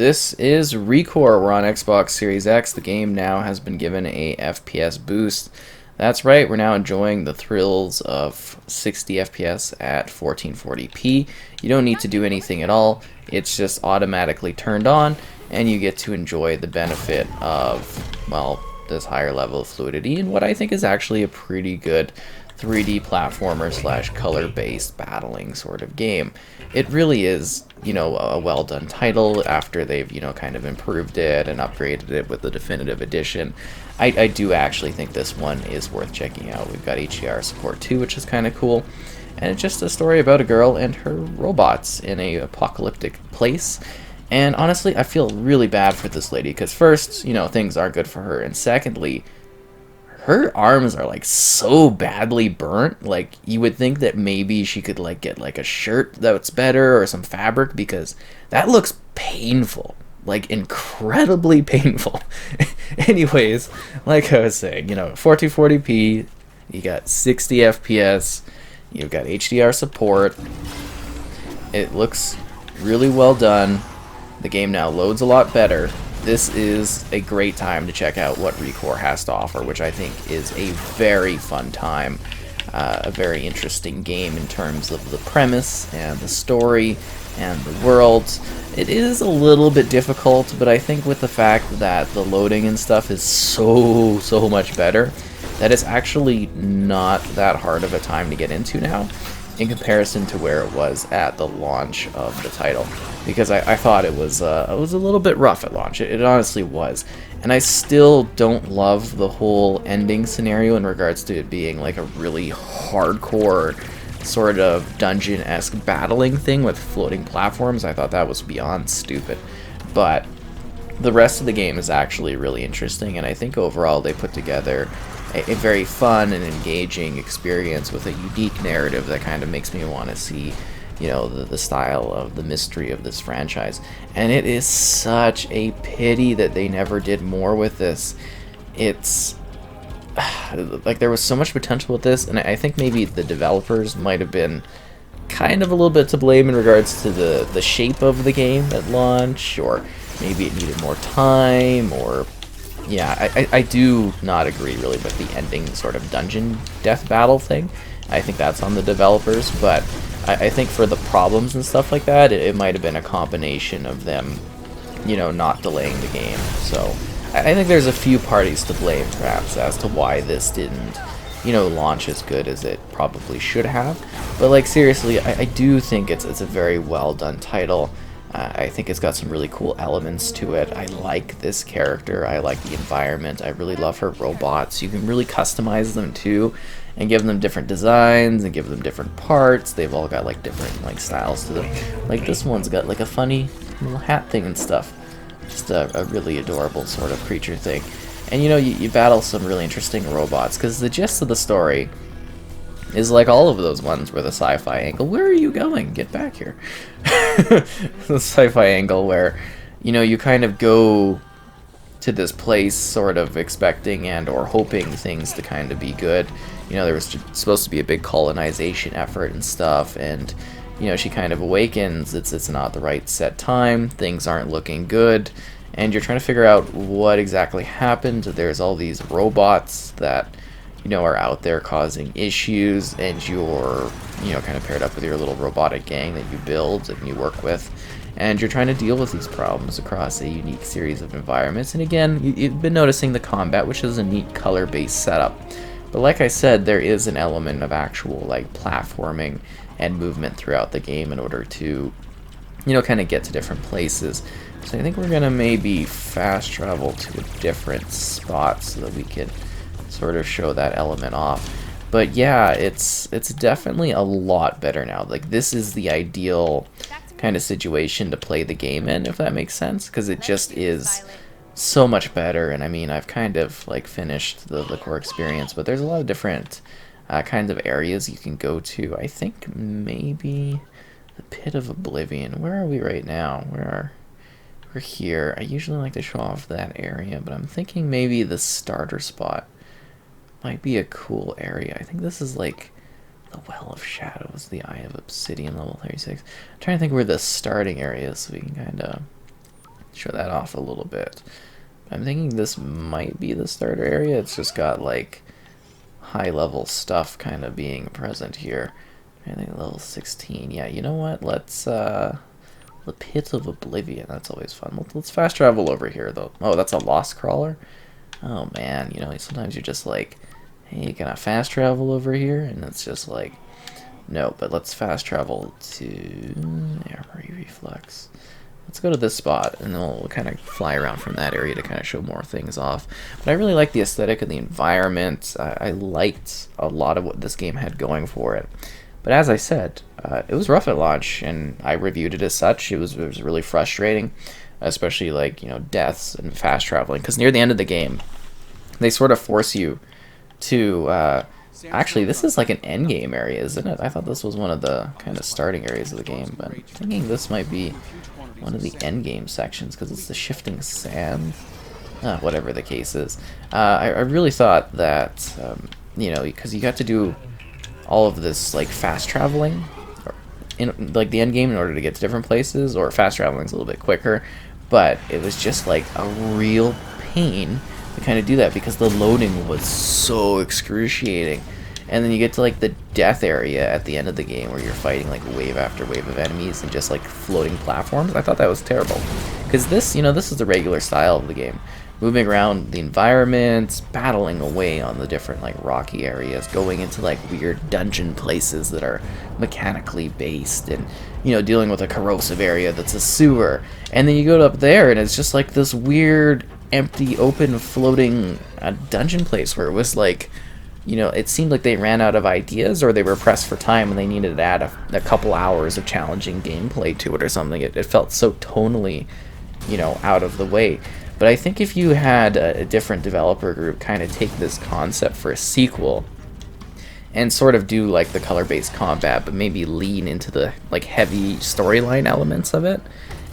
This is ReCore. We're on Xbox Series X. The game now has been given a FPS boost. That's right, we're now enjoying the thrills of 60 FPS at 1440p. You don't need to do anything at all. It's just automatically turned on, and you get to enjoy the benefit of, well, this higher level of fluidity and what I think is actually a pretty good 3D platformer slash color-based battling sort of game. It really is, a well-done title after they've, kind of improved it and upgraded it with the definitive edition. I do actually think this one is worth checking out. We've got HDR support too, which is kind of cool. And it's just a story about a girl and her robots in a apocalyptic place. And honestly, I feel really bad for this lady, because first, things aren't good for her, and secondly, her arms are like so badly burnt. Like, you would think that maybe she could like get like a shirt that's better or some fabric, because that looks painful, like incredibly painful. Anyways, like I was saying, 1440p, you got 60 FPS, you've got HDR support. It looks really well done. The game now loads a lot better. This is a great time to check out what ReCore has to offer, which I think is a very fun time, a very interesting game in terms of the premise and the story and the world. It is a little bit difficult, but I think with the fact that the loading and stuff is so much better, that it's actually not that hard of a time to get into now, in comparison to where it was at the launch of the title, because I thought it was a little bit rough at launch. It honestly was, and I still don't love the whole ending scenario in regards to it being like a really hardcore sort of dungeon-esque battling thing with floating platforms. I thought that was beyond stupid, but the rest of the game is actually really interesting, and I think overall they put together a very fun and engaging experience with a unique narrative that kind of makes me want to see, the style of the mystery of this franchise. And it is such a pity that they never did more with this. It's like there was so much potential with this, and I think maybe the developers might have been kind of a little bit to blame in regards to the shape of the game at launch, or maybe it needed more time, or yeah, I do not agree really with the ending sort of dungeon death battle thing. I think that's on the developers, but I think for the problems and stuff like that, it might have been a combination of them, not delaying the game. So I think there's a few parties to blame perhaps as to why this didn't, launch as good as it probably should have. But like seriously, I do think it's a very well done title. I think it's got some really cool elements to it. I like this character. I like the environment. I really love her robots. You can really customize them too, and give them different designs and give them different parts. They've all got like different like styles to them. Like this one's got like a funny little hat thing and stuff. Just a really adorable sort of creature thing. And you battle some really interesting robots, because the gist of the story is like all of those ones where the sci-fi angle, where are you going? Get back here. The sci-fi angle where, you kind of go to this place sort of expecting and or hoping things to kind of be good. There was supposed to be a big colonization effort and stuff, and, she kind of awakens, it's not the right set time, things aren't looking good, and you're trying to figure out what exactly happened. There's all these robots that are out there causing issues, and you're, kind of paired up with your little robotic gang that you build and you work with, and you're trying to deal with these problems across a unique series of environments. And again, you've been noticing the combat, which is a neat color-based setup. But like I said, there is an element of actual, like, platforming and movement throughout the game in order to, kind of get to different places. So I think we're going to maybe fast travel to a different spot so that we can sort of show that element off. But yeah, it's definitely a lot better now. Like, this is the ideal kind of situation to play the game in, if that makes sense, because it just is so much better. And I mean, I've kind of like finished the core experience, but there's a lot of different kinds of areas you can go to. I think maybe the Pit of Oblivion. Where are we right now? We're here. I usually like to show off that area, but I'm thinking maybe the starter spot might be a cool area. I think this is like the Well of Shadows, the Eye of Obsidian, level 36. I'm trying to think where the starting area is so we can kind of show that off a little bit. I'm thinking this might be the starter area. It's just got like high level stuff kind of being present here. I think level 16. Yeah, you know what? Let's the Pit of Oblivion. That's always fun. Let's fast travel over here though. Oh, that's a lost crawler. Oh man, you know, sometimes you're just like, hey, can I fast travel over here? And it's just like, no. But let's fast travel to Armory Reflex. Let's go to this spot, and then we'll kind of fly around from that area to kind of show more things off. But I really like the aesthetic of the environment. I liked a lot of what this game had going for it. But as I said, it was rough at launch, and I reviewed it as such. It was really frustrating, especially like, you know, deaths and fast traveling, because near the end of the game, they sort of force you to actually, this is like an end game area, isn't it? I thought this was one of the kind of starting areas of the game, but I'm thinking this might be one of the end game sections because it's the shifting sand. Whatever the case is, I really thought that you know, because you got to do all of this like fast traveling in like the end game in order to get to different places, or fast traveling is a little bit quicker, but it was just like a real pain to kind of do that because the loading was so excruciating. And then you get to like the death area at the end of the game where you're fighting like wave after wave of enemies and just like floating platforms. I thought that was terrible because this, you know, this is the regular style of the game. Moving around the environment, battling away on the different like rocky areas, going into like weird dungeon places that are mechanically based, and you know, dealing with a corrosive area that's a sewer. And then you go up there and it's just like this weird empty open floating dungeon place where it was like, you know, it seemed like they ran out of ideas or they were pressed for time and they needed to add a couple hours of challenging gameplay to it or something. It felt so tonally, you know, out of the way. But I think if you had a different developer group kind of take this concept for a sequel and sort of do like the color-based combat, but maybe lean into the like heavy storyline elements of it,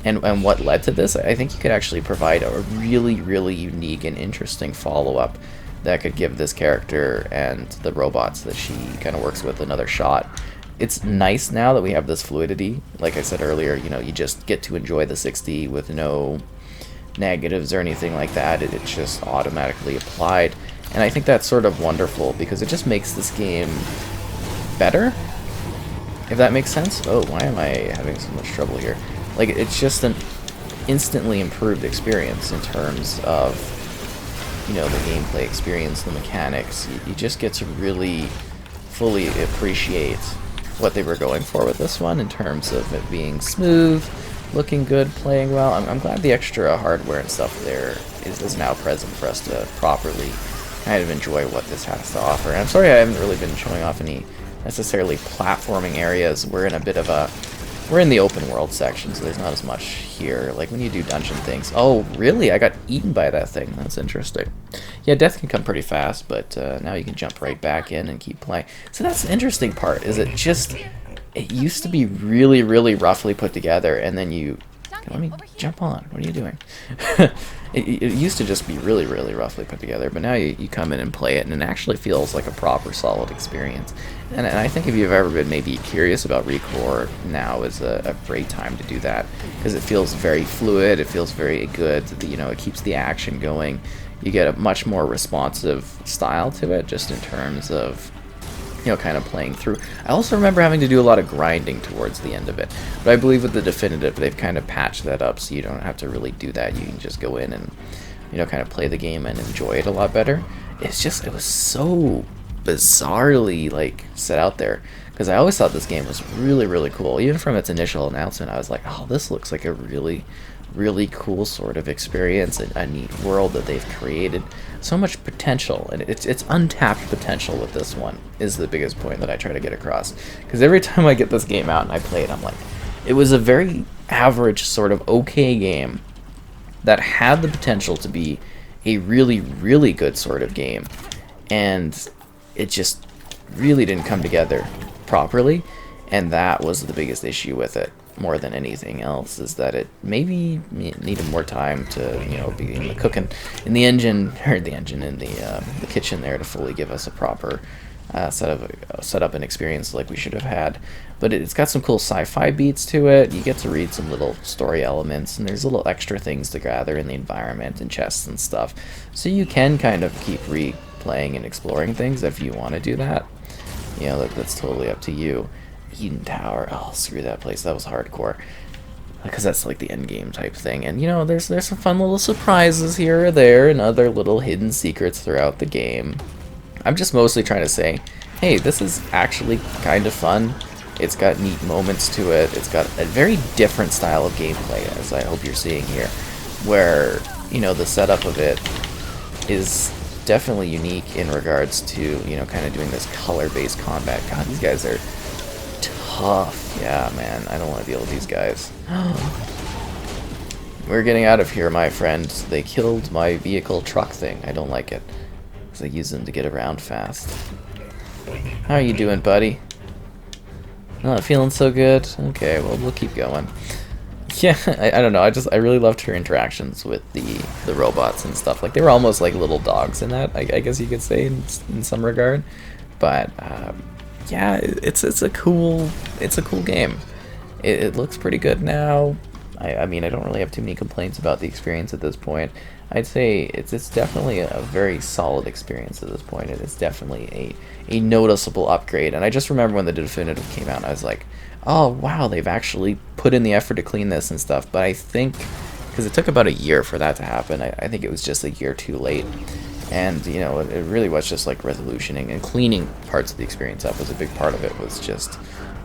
and what led to this, I think you could actually provide a really, really unique and interesting follow-up that could give this character and the robots that she kind of works with another shot. It's nice now that we have this fluidity. Like I said earlier, you know, you just get to enjoy the 60 with no negatives or anything like that. It's just automatically applied. And I think that's sort of wonderful because it just makes this game better, if that makes sense. Oh, why am I having so much trouble here? Like, it's just an instantly improved experience in terms of, you know, the gameplay experience, the mechanics. You just get to really fully appreciate what they were going for with this one in terms of it being smooth, looking good, playing well. I'm glad the extra hardware and stuff there is now present for us to properly kind of enjoy what this has to offer. And I'm sorry I haven't really been showing off any necessarily platforming areas. We're in the open world section, so there's not as much here. Like when you do dungeon things. Oh, really? I got eaten by that thing. That's interesting. Yeah, death can come pretty fast, but now you can jump right back in and keep playing. So that's the interesting part, is it used to be really, really roughly put together, and then let me jump on. What are you doing? It used to just be really, really roughly put together, but now you come in and play it, and it actually feels like a proper, solid experience. And I think if you've ever been maybe curious about ReCore, now is a great time to do that, because it feels very fluid, it feels very good, you know, it keeps the action going. You get a much more responsive style to it, just in terms of, you know, kind of playing through. I also remember having to do a lot of grinding towards the end of it, but I believe with the definitive they've kind of patched that up, so you don't have to really do that. You can just go in and, you know, kind of play the game and enjoy it a lot better. It was so bizarrely like set out there, because I always thought this game was really, really cool. Even from its initial announcement, I was like, oh, this looks like a really, really cool sort of experience, a neat world that they've created. So much potential, and it's untapped potential with this one is the biggest point that I try to get across. Because every time I get this game out and I play it, I'm like, it was a very average sort of okay game that had the potential to be a really, really good sort of game, and it just really didn't come together properly, and that was the biggest issue with it. More than anything else, is that it maybe needed more time to, you know, be in the cooking in the engine, or the engine in the kitchen there, to fully give us a proper set up an experience like we should have had. But it's got some cool sci-fi beats to it. You get to read some little story elements, and there's little extra things to gather in the environment and chests and stuff. So you can kind of keep replaying and exploring things if you want to do that. You know, that's totally up to you. Eden Tower, oh, screw that place. That was hardcore. Because that's like the end game type thing. And, you know, there's some fun little surprises here or there and other little hidden secrets throughout the game. I'm just mostly trying to say, hey, this is actually kind of fun. It's got neat moments to it. It's got a very different style of gameplay, as I hope you're seeing here, where, you know, the setup of it is definitely unique in regards to, you know, kind of doing this color-based combat. God, these guys are tough. Yeah, man, I don't want to deal with these guys. We're getting out of here, my friend. They killed my vehicle truck thing. I don't like it, because I use them to get around fast. How are you doing, buddy? Not feeling so good? Okay, well, we'll keep going. Yeah, I don't know, I really loved her interactions with the robots and stuff. Like, they were almost like little dogs in that, I guess you could say, in some regard. But, yeah, it's a cool game. It looks pretty good now. I mean, I don't really have too many complaints about the experience at this point. I'd say it's definitely a very solid experience at this point. It is definitely a noticeable upgrade. And I just remember when the definitive came out, I was like, oh wow, they've actually put in the effort to clean this and stuff. But I think, because it took about a year for that to happen, I think it was just a year too late. And, you know, it really was just like resolutioning and cleaning parts of the experience up was a big part of it, was just,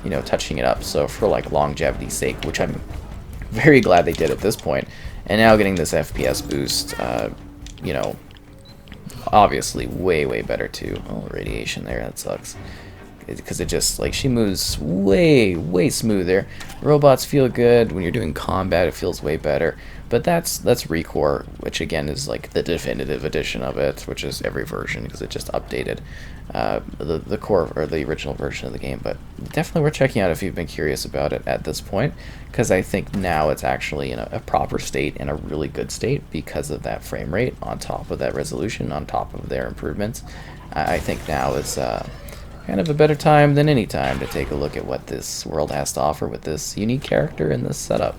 you know, touching it up. So for like longevity's sake, which I'm very glad they did at this point, and now getting this FPS boost, you know, obviously way better too. Oh, radiation there, that sucks. Because it just, like, she moves way smoother. Robots feel good. When you're doing combat, it feels way better. But that's ReCore, which again is like the definitive edition of it, which is every version because it just updated the core or the original version of the game. But definitely worth checking out if you've been curious about it at this point, because I think now it's actually in a proper state and a really good state because of that frame rate on top of that resolution, on top of their improvements. I think now is kind of a better time than any time to take a look at what this world has to offer with this unique character and this setup.